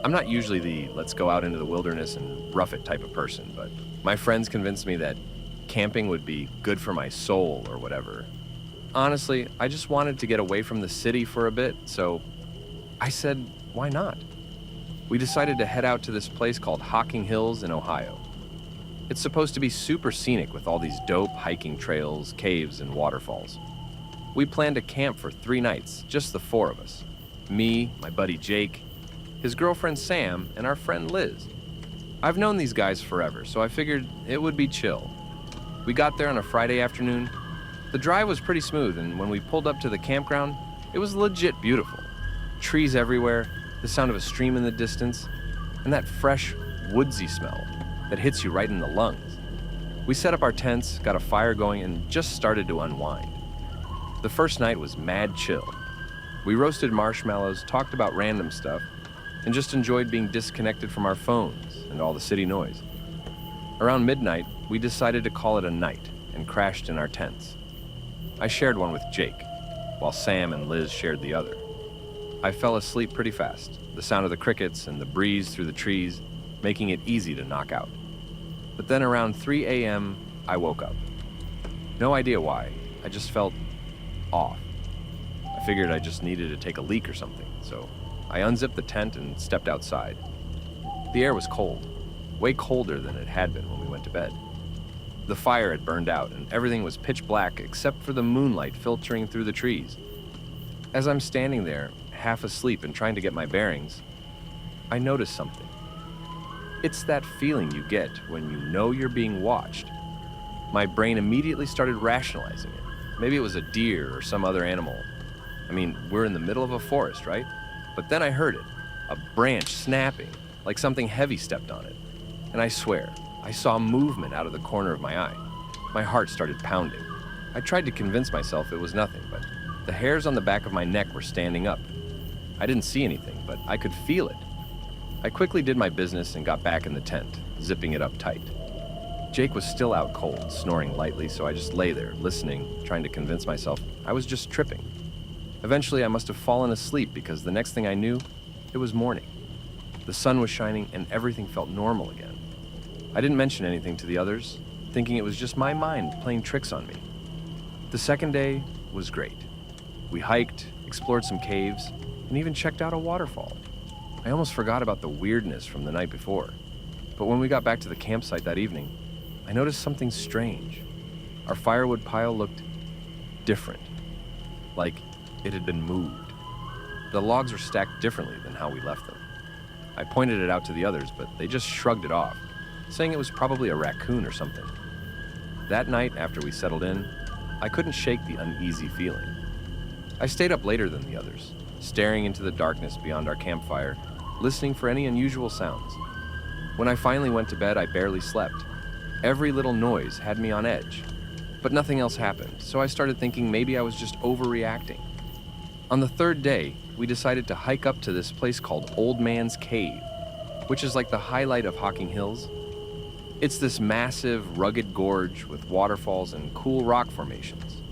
I'm not usually the let's go out into the wilderness and rough it type of person, but my friends convinced me that camping would be good for my soul or whatever. Honestly, I just wanted to get away from the city for a bit, so I said, why not? We decided to head out to this place called Hocking Hills in Ohio. It's supposed to be super scenic with all these dope hiking trails, caves, and waterfalls. We planned to camp for 3 nights, just the 4 of us. Me, my buddy Jake, his girlfriend Sam, and our friend Liz. I've known these guys forever, so I figured it would be chill. We got there on a Friday afternoon. The drive was pretty smooth, and when we pulled up to the campground, it was legit beautiful. Trees everywhere, the sound of a stream in the distance, and that fresh, woodsy smell that hits you right in the lungs. We set up our tents, got a fire going, and just started to unwind. The first night was mad chill. We roasted marshmallows, talked about random stuff, and just enjoyed being disconnected from our phones and all the city noise. Around midnight, we decided to call it a night and crashed in our tents. I shared one with Jake, while Sam and Liz shared the other. I fell asleep pretty fast, the sound of the crickets and the breeze through the trees making it easy to knock out. But then around 3 a.m., I woke up. No idea why, I just felt off. I figured I just needed to take a leak or something, so I unzipped the tent and stepped outside. The air was cold, way colder than it had been when we went to bed. The fire had burned out and everything was pitch black except for the moonlight filtering through the trees. As I'm standing there, half asleep and trying to get my bearings, I noticed something. It's that feeling you get when you know you're being watched. My brain immediately started rationalizing it. Maybe it was a deer or some other animal. I mean, we're in the middle of a forest, right? But then I heard it, a branch snapping, like something heavy stepped on it. And I swear, I saw movement out of the corner of my eye. My heart started pounding. I tried to convince myself it was nothing, but the hairs on the back of my neck were standing up. I didn't see anything, but I could feel it. I quickly did my business and got back in the tent, zipping it up tight. Jake was still out cold, snoring lightly, so I just lay there, listening, trying to convince myself I was just tripping. Eventually, I must have fallen asleep because the next thing I knew, it was morning. The sun was shining and everything felt normal again. I didn't mention anything to the others, thinking it was just my mind playing tricks on me. The second day was great. We hiked, explored some caves, and even checked out a waterfall. I almost forgot about the weirdness from the night before. But when we got back to the campsite that evening, I noticed something strange. Our firewood pile looked different, like it had been moved. The logs were stacked differently than how we left them. I pointed it out to the others, but they just shrugged it off, saying it was probably a raccoon or something. That night, after we settled in, I couldn't shake the uneasy feeling. I stayed up later than the others, staring into the darkness beyond our campfire, listening for any unusual sounds. When I finally went to bed, I barely slept. Every little noise had me on edge, but nothing else happened, so I started thinking maybe I was just overreacting. On the 3rd day, we decided to hike up to this place called Old Man's Cave, which is like the highlight of Hocking Hills. It's this massive, rugged gorge with waterfalls and cool rock formations.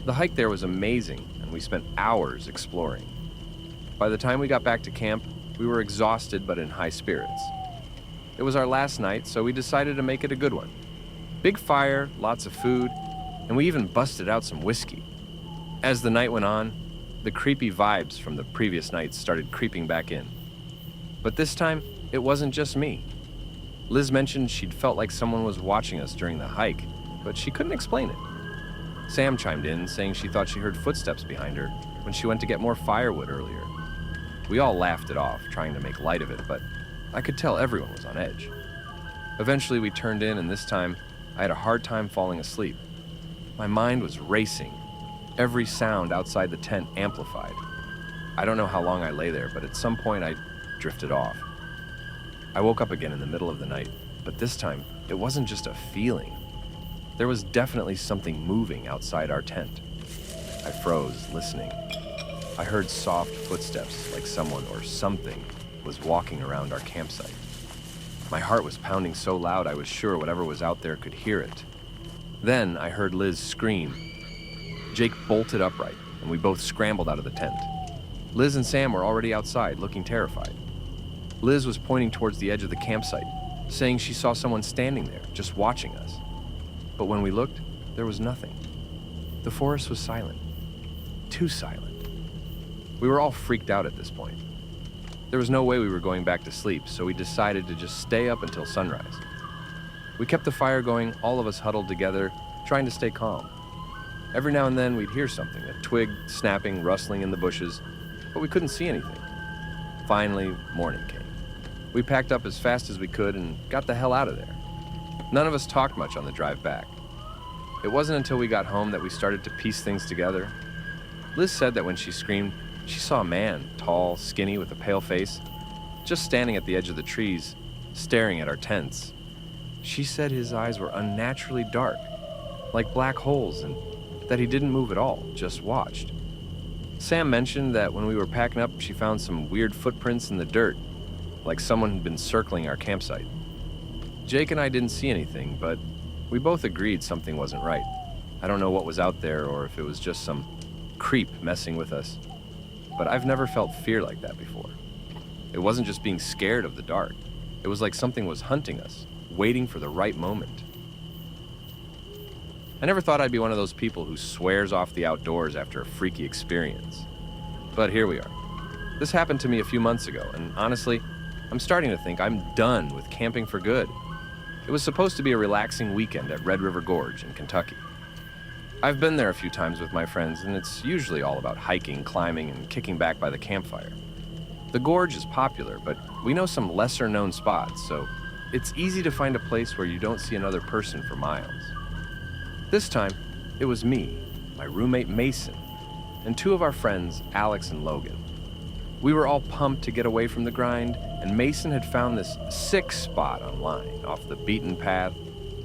The hike there was amazing, and we spent hours exploring. By the time we got back to camp, we were exhausted but in high spirits. It was our last night, so we decided to make it a good one. Big fire, lots of food, and we even busted out some whiskey. As the night went on, the creepy vibes from the previous nights started creeping back in. But this time, it wasn't just me. Liz mentioned she'd felt like someone was watching us during the hike, but she couldn't explain it. Sam chimed in, saying she thought she heard footsteps behind her when she went to get more firewood earlier. We all laughed it off, trying to make light of it, but I could tell everyone was on edge. Eventually, we turned in, and this time, I had a hard time falling asleep. My mind was racing. Every sound outside the tent amplified. I don't know how long I lay there, but at some point I drifted off. I woke up again in the middle of the night, but this time it wasn't just a feeling. There was definitely something moving outside our tent. I froze, listening. I heard soft footsteps, like someone or something was walking around our campsite. My heart was pounding so loud I was sure whatever was out there could hear it. Then I heard Liz scream. Jake bolted upright, and we both scrambled out of the tent. Liz and Sam were already outside, looking terrified. Liz was pointing towards the edge of the campsite, saying she saw someone standing there, just watching us. But when we looked, there was nothing. The forest was silent. Too silent. We were all freaked out at this point. There was no way we were going back to sleep, so we decided to just stay up until sunrise. We kept the fire going, all of us huddled together, trying to stay calm. Every now and then we'd hear something, a twig snapping, rustling in the bushes, but we couldn't see anything. Finally, morning came. We packed up as fast as we could and got the hell out of there. None of us talked much on the drive back. It wasn't until we got home that we started to piece things together. Liz said that when she screamed, she saw a man, tall, skinny, with a pale face, just standing at the edge of the trees, staring at our tents. She said his eyes were unnaturally dark, like black holes, and that he didn't move at all, just watched. Sam mentioned that when we were packing up, she found some weird footprints in the dirt, like someone had been circling our campsite. Jake and I didn't see anything, but we both agreed something wasn't right. I don't know what was out there or if it was just some creep messing with us, but I've never felt fear like that before. It wasn't just being scared of the dark. It was like something was hunting us, waiting for the right moment. I never thought I'd be one of those people who swears off the outdoors after a freaky experience. But here we are. This happened to me a few months ago, and honestly, I'm starting to think I'm done with camping for good. It was supposed to be a relaxing weekend at Red River Gorge in Kentucky. I've been there a few times with my friends, and it's usually all about hiking, climbing, and kicking back by the campfire. The gorge is popular, but we know some lesser-known spots, so it's easy to find a place where you don't see another person for miles. This time, it was me, my roommate Mason, and two of our friends, Alex and Logan. We were all pumped to get away from the grind, and Mason had found this sick spot online off the beaten path,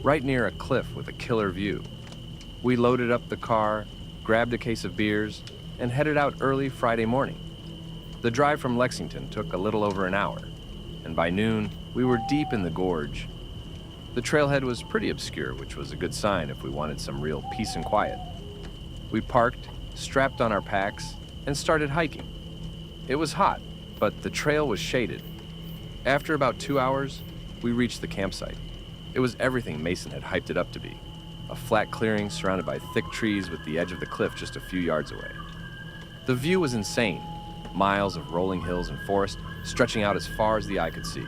right near a cliff with a killer view. We loaded up the car, grabbed a case of beers, and headed out early Friday morning. The drive from Lexington took a little over an hour, and by noon, we were deep in the gorge. The trailhead was pretty obscure, which was a good sign if we wanted some real peace and quiet. We parked, strapped on our packs, and started hiking. It was hot, but the trail was shaded. After about 2 hours, we reached the campsite. It was everything Mason had hyped it up to be. A flat clearing surrounded by thick trees with the edge of the cliff just a few yards away. The view was insane. Miles of rolling hills and forest stretching out as far as the eye could see.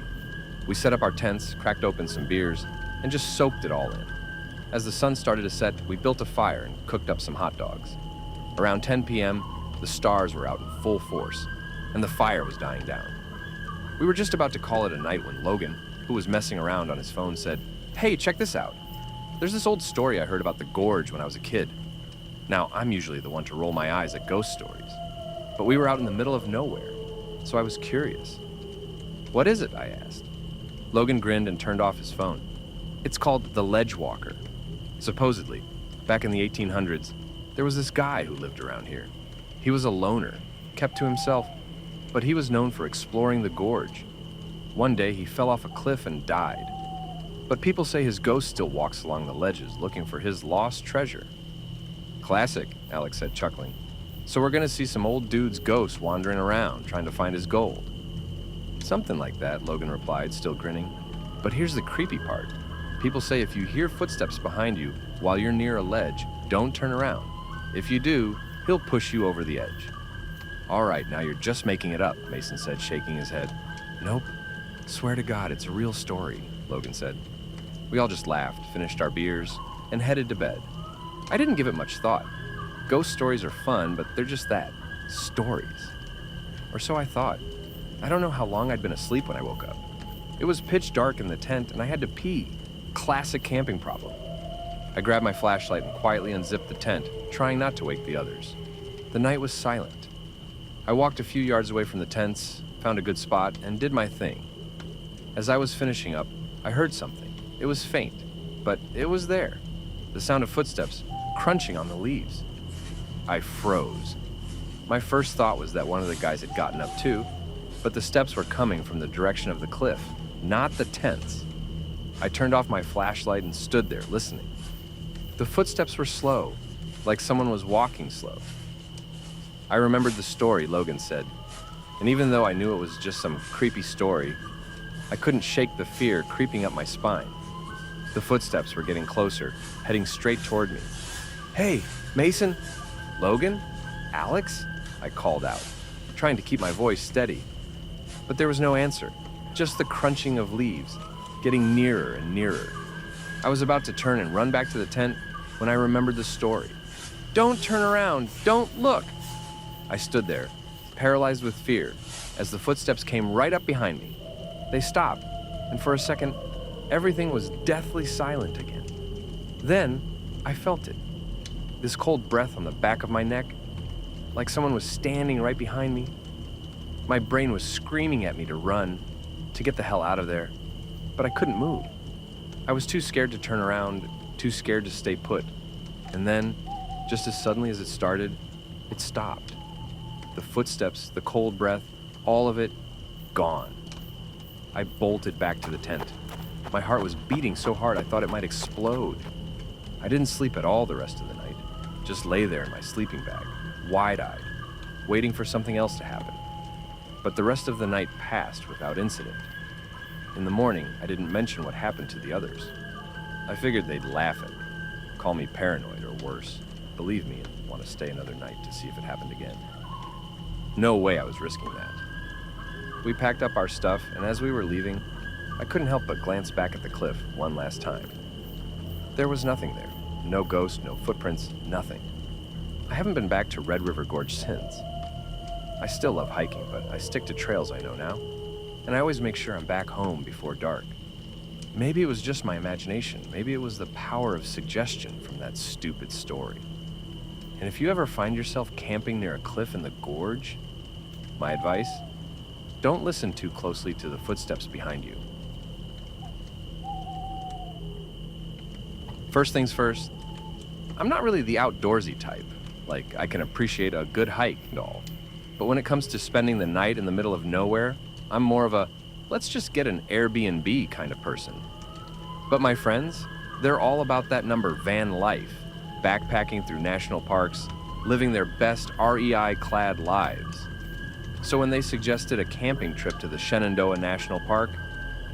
We set up our tents, cracked open some beers, and just soaked it all in. As the sun started to set, we built a fire and cooked up some hot dogs. Around 10 p.m., the stars were out in full force, and the fire was dying down. We were just about to call it a night when Logan, who was messing around on his phone, said, "Hey, check this out. There's this old story I heard about the gorge when I was a kid." Now, I'm usually the one to roll my eyes at ghost stories, but we were out in the middle of nowhere, so I was curious. "What is it?" I asked. Logan grinned and turned off his phone. "It's called the Ledge Walker. Supposedly, back in the 1800s, there was this guy who lived around here. He was a loner, kept to himself, but he was known for exploring the gorge. One day, he fell off a cliff and died. But people say his ghost still walks along the ledges looking for his lost treasure." "Classic," Alex said, chuckling. "So we're gonna see some old dude's ghost wandering around trying to find his gold." "Something like that," Logan replied, still grinning. "But here's the creepy part. People say if you hear footsteps behind you while you're near a ledge, don't turn around. If you do, he'll push you over the edge." "All right, now you're just making it up," Mason said, shaking his head. "Nope. Swear to God, it's a real story," Logan said. We all just laughed, finished our beers, and headed to bed. I didn't give it much thought. Ghost stories are fun, but they're just that, stories. Or so I thought. I don't know how long I'd been asleep when I woke up. It was pitch dark in the tent, and I had to pee. Classic camping problem. I grabbed my flashlight and quietly unzipped the tent, trying not to wake the others. The night was silent. I walked a few yards away from the tents, found a good spot, and did my thing. As I was finishing up, I heard something. It was faint, but it was there. The sound of footsteps crunching on the leaves. I froze. My first thought was that one of the guys had gotten up too, but the steps were coming from the direction of the cliff, not the tents. I turned off my flashlight and stood there, listening. The footsteps were slow, like someone was walking slow. I remembered the story Logan said. And even though I knew it was just some creepy story, I couldn't shake the fear creeping up my spine. The footsteps were getting closer, heading straight toward me. "Hey, Mason? Logan? Alex?" I called out, trying to keep my voice steady. But there was no answer, just the crunching of leaves, getting nearer and nearer. I was about to turn and run back to the tent when I remembered the story. "Don't turn around! Don't look!" I stood there, paralyzed with fear, as the footsteps came right up behind me. They stopped, and for a second, everything was deathly silent again. Then, I felt it. This cold breath on the back of my neck, like someone was standing right behind me. My brain was screaming at me to run, to get the hell out of there, but I couldn't move. I was too scared to turn around, too scared to stay put. And then, just as suddenly as it started, it stopped. The footsteps, the cold breath, all of it, gone. I bolted back to the tent. My heart was beating so hard I thought it might explode. I didn't sleep at all the rest of the night, just lay there in my sleeping bag, wide-eyed, waiting for something else to happen. But the rest of the night passed without incident. In the morning, I didn't mention what happened to the others. I figured they'd laugh at me, call me paranoid or worse, believe me and want to stay another night to see if it happened again. No way I was risking that. We packed up our stuff, and as we were leaving, I couldn't help but glance back at the cliff one last time. There was nothing there. No ghost, no footprints, nothing. I haven't been back to Red River Gorge since. I still love hiking, but I stick to trails I know now, and I always make sure I'm back home before dark. Maybe it was just my imagination. Maybe it was the power of suggestion from that stupid story. And if you ever find yourself camping near a cliff in the gorge, my advice, don't listen too closely to the footsteps behind you. First things first, I'm not really the outdoorsy type. Like, I can appreciate a good hike and all. But when it comes to spending the night in the middle of nowhere, I'm more of a, let's just get an Airbnb kind of person. But my friends, they're all about that number van life, backpacking through national parks, living their best REI-clad lives. So when they suggested a camping trip to the Shenandoah National Park,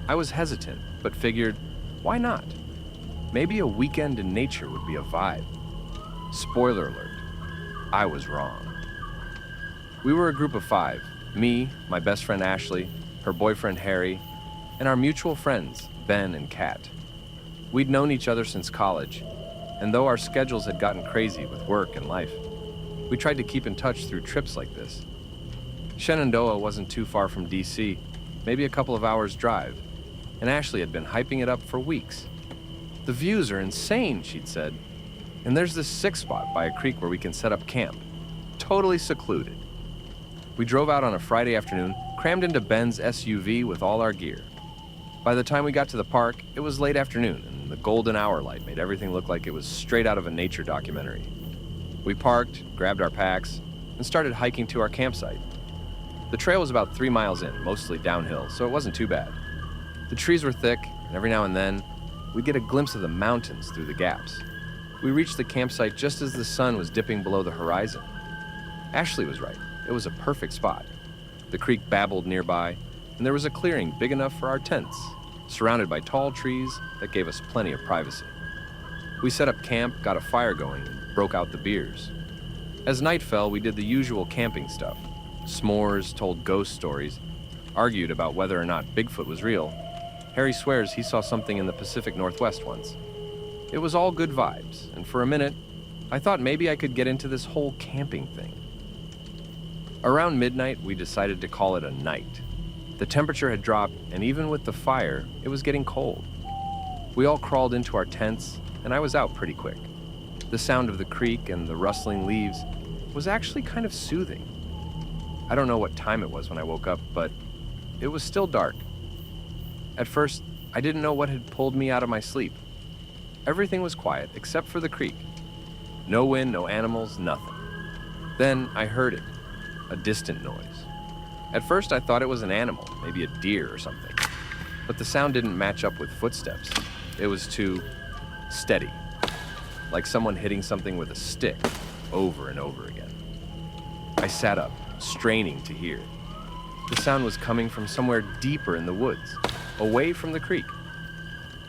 I was hesitant, but figured, why not? Maybe a weekend in nature would be a vibe. Spoiler alert, I was wrong. We were a group of 5, me, my best friend Ashley, her boyfriend Harry, and our mutual friends, Ben and Kat. We'd known each other since college, and though our schedules had gotten crazy with work and life, we tried to keep in touch through trips like this. Shenandoah wasn't too far from DC, maybe a couple of hours drive, and Ashley had been hyping it up for weeks. "The views are insane," she'd said, "and there's this sick spot by a creek where we can set up camp, totally secluded." We drove out on a Friday afternoon, crammed into Ben's SUV with all our gear. By the time we got to the park, it was late afternoon, and the golden hour light made everything look like it was straight out of a nature documentary. We parked, grabbed our packs, and started hiking to our campsite. The trail was about 3 miles in, mostly downhill, so it wasn't too bad. The trees were thick, and every now and then, we'd get a glimpse of the mountains through the gaps. We reached the campsite just as the sun was dipping below the horizon. Ashley was right. It was a perfect spot. The creek babbled nearby, and there was a clearing big enough for our tents, surrounded by tall trees that gave us plenty of privacy. We set up camp, got a fire going, and broke out the beers. As night fell, we did the usual camping stuff. S'mores, told ghost stories, argued about whether or not Bigfoot was real. Harry swears he saw something in the Pacific Northwest once. It was all good vibes, and for a minute, I thought maybe I could get into this whole camping thing. Around midnight, we decided to call it a night. The temperature had dropped, and even with the fire, it was getting cold. We all crawled into our tents, and I was out pretty quick. The sound of the creek and the rustling leaves was actually kind of soothing. I don't know what time it was when I woke up, but it was still dark. At first, I didn't know what had pulled me out of my sleep. Everything was quiet except for the creek. No wind, no animals, nothing. Then I heard it, a distant noise. At first, I thought it was an animal, maybe a deer or something. But the sound didn't match up with footsteps. It was too steady, like someone hitting something with a stick over and over again. I sat up, straining to hear. The sound was coming from somewhere deeper in the woods, away from the creek.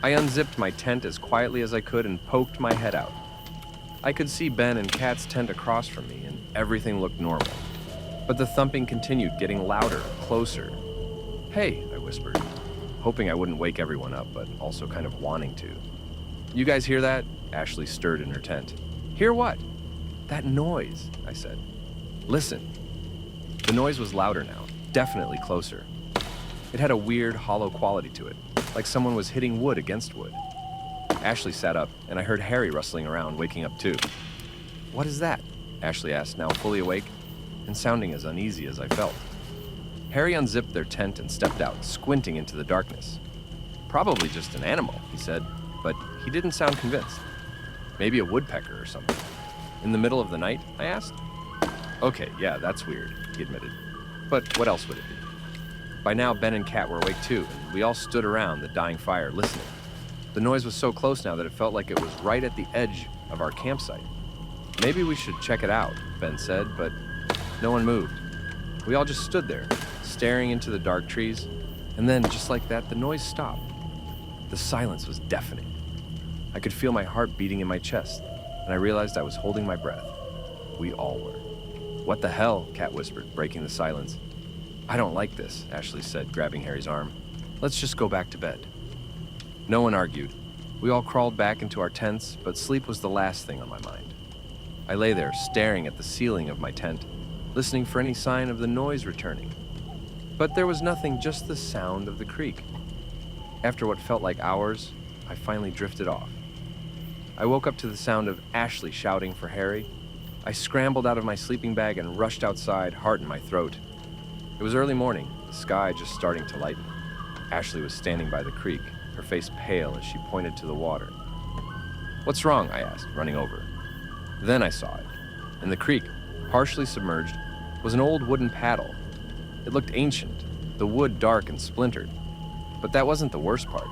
I unzipped my tent as quietly as I could and poked my head out. I could see Ben and Kat's tent across from me, and everything looked normal. But the thumping continued, getting louder, closer. "Hey," I whispered, hoping I wouldn't wake everyone up, but also kind of wanting to. "You guys hear that?" Ashley stirred in her tent. "Hear what?" "That noise," I said. "Listen." The noise was louder now, definitely closer. It had a weird, hollow quality to it, like someone was hitting wood against wood. Ashley sat up, and I heard Harry rustling around, waking up too. "What is that?" Ashley asked, now fully awake and sounding as uneasy as I felt. Harry unzipped their tent and stepped out, squinting into the darkness. "Probably just an animal," he said, but he didn't sound convinced. "Maybe a woodpecker or something." "In the middle of the night?" I asked. "Okay, yeah, that's weird," he admitted. "But what else would it be?" By now, Ben and Kat were awake too, and we all stood around the dying fire, listening. The noise was so close now that it felt like it was right at the edge of our campsite. "Maybe we should check it out," Ben said, but no one moved. We all just stood there, staring into the dark trees, and then, just like that, the noise stopped. The silence was deafening. I could feel my heart beating in my chest, and I realized I was holding my breath. We all were. "What the hell?" Kat whispered, breaking the silence. "I don't like this," Ashley said, grabbing Harry's arm. "Let's just go back to bed." No one argued. We all crawled back into our tents, but sleep was the last thing on my mind. I lay there, staring at the ceiling of my tent, listening for any sign of the noise returning. But there was nothing, just the sound of the creek. After what felt like hours, I finally drifted off. I woke up to the sound of Ashley shouting for Harry. I scrambled out of my sleeping bag and rushed outside, heart in my throat. It was early morning, the sky just starting to lighten. Ashley was standing by the creek, her face pale as she pointed to the water. "What's wrong?" I asked, running over. Then I saw it. In the creek, partially submerged, was an old wooden paddle. It looked ancient, the wood dark and splintered. But that wasn't the worst part.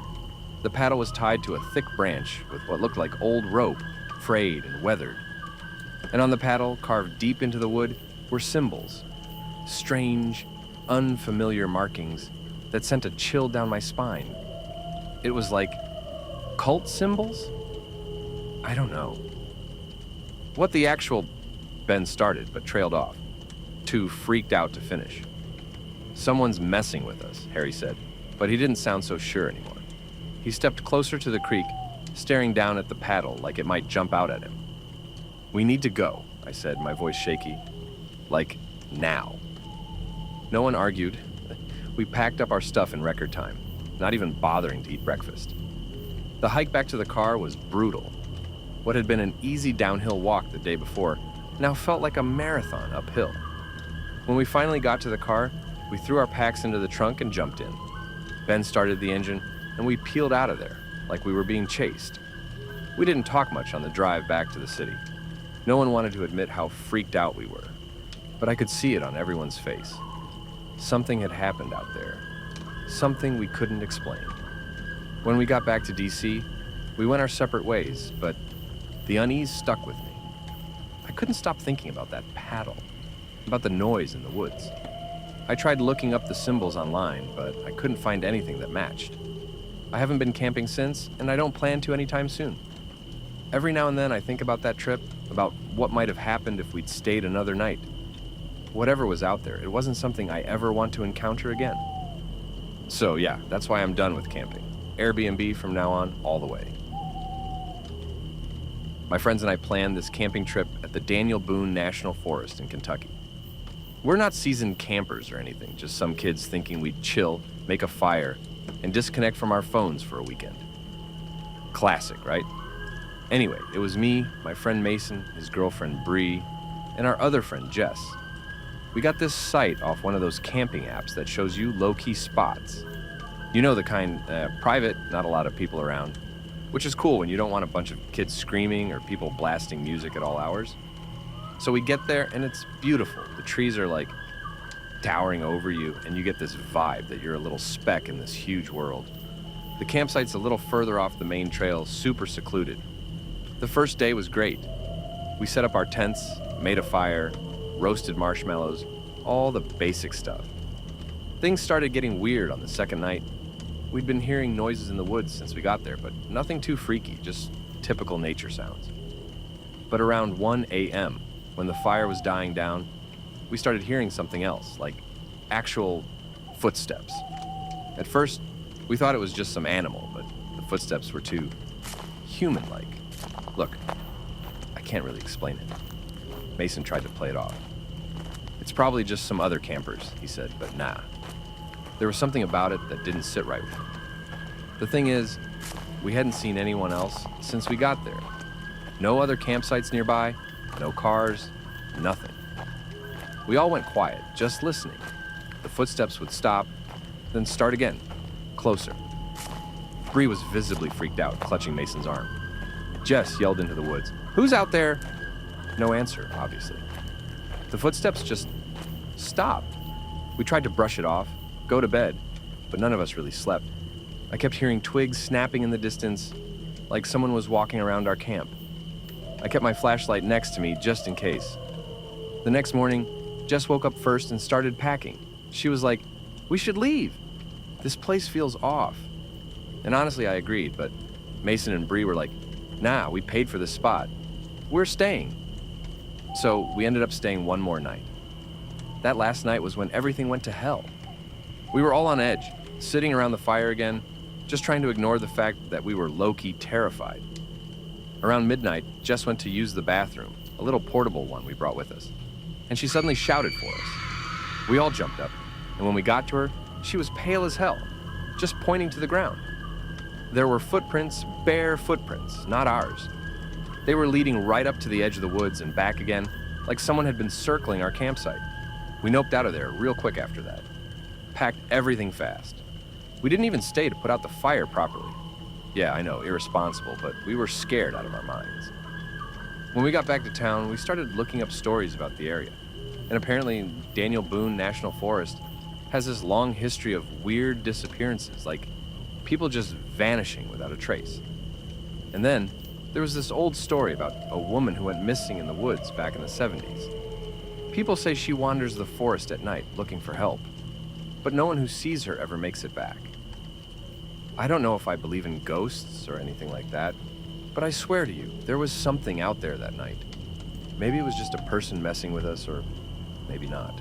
The paddle was tied to a thick branch with what looked like old rope, frayed and weathered. And on the paddle, carved deep into the wood, were symbols. Strange, unfamiliar markings that sent a chill down my spine. It was like cult symbols? I don't know. What the actual... Ben started, but trailed off, too freaked out to finish. "Someone's messing with us," Harry said, but he didn't sound so sure anymore. He stepped closer to the creek, staring down at the paddle like it might jump out at him. "We need to go," I said, my voice shaky. "Like, now." No one argued. We packed up our stuff in record time, not even bothering to eat breakfast. The hike back to the car was brutal. What had been an easy downhill walk the day before now felt like a marathon uphill. When we finally got to the car, we threw our packs into the trunk and jumped in. Ben started the engine, and we peeled out of there, like we were being chased. We didn't talk much on the drive back to the city. No one wanted to admit how freaked out we were, but I could see it on everyone's face. Something had happened out there. Something we couldn't explain. When we got back to DC, we went our separate ways, but the unease stuck with me. I couldn't stop thinking about that paddle, about the noise in the woods. I tried looking up the symbols online, but I couldn't find anything that matched. I haven't been camping since, and I don't plan to anytime soon. Every now and then I think about that trip, about what might have happened if we'd stayed another night. Whatever was out there, it wasn't something I ever want to encounter again. So yeah, that's why I'm done with camping. Airbnb from now on, all the way. My friends and I planned this camping trip at the Daniel Boone National Forest in Kentucky. We're not seasoned campers or anything, just some kids thinking we'd chill, make a fire, and disconnect from our phones for a weekend. Classic, right? Anyway, it was me, my friend Mason, his girlfriend Bree, and our other friend Jess. We got this site off one of those camping apps that shows you low-key spots. You know, the kind, private, not a lot of people around, which is cool when you don't want a bunch of kids screaming or people blasting music at all hours. So we get there and it's beautiful. The trees are like towering over you and you get this vibe that you're a little speck in this huge world. The campsite's a little further off the main trail, super secluded. The first day was great. We set up our tents, made a fire, roasted marshmallows, all the basic stuff. Things started getting weird on the second night. We'd been hearing noises in the woods since we got there, but nothing too freaky, just typical nature sounds. But around 1 a.m., when the fire was dying down, we started hearing something else, like actual footsteps. At first, we thought it was just some animal, but the footsteps were too human-like. Look, I can't really explain it. Mason tried to play it off. It's probably just some other campers, he said, but nah. There was something about it that didn't sit right with him. The thing is, we hadn't seen anyone else since we got there. No other campsites nearby, no cars, nothing. We all went quiet, just listening. The footsteps would stop, then start again, closer. Bree was visibly freaked out, clutching Mason's arm. Jess yelled into the woods, "Who's out there?" No answer, obviously. The footsteps just stopped. We tried to brush it off, go to bed, but none of us really slept. I kept hearing twigs snapping in the distance, like someone was walking around our camp. I kept my flashlight next to me just in case. The next morning, Jess woke up first and started packing. She was like, "We should leave. This place feels off." And honestly, I agreed, but Mason and Bree were like, "Nah, we paid for this spot. We're staying." So we ended up staying one more night. That last night was when everything went to hell. We were all on edge, sitting around the fire again, just trying to ignore the fact that we were low-key terrified. Around midnight, Jess went to use the bathroom, a little portable one we brought with us, and she suddenly shouted for us. We all jumped up, and when we got to her, she was pale as hell, just pointing to the ground. There were footprints, bare footprints, not ours. They were leading right up to the edge of the woods and back again, like someone had been circling our campsite. We noped out of there real quick after that. Packed everything fast. We didn't even stay to put out the fire properly. Yeah, I know, irresponsible, but we were scared out of our minds. When we got back to town, we started looking up stories about the area. And apparently, Daniel Boone National Forest has this long history of weird disappearances, like people just vanishing without a trace. And then, there was this old story about a woman who went missing in the woods back in the 70s. People say she wanders the forest at night looking for help, but no one who sees her ever makes it back. I don't know if I believe in ghosts or anything like that, but I swear to you, there was something out there that night. Maybe it was just a person messing with us, or maybe not.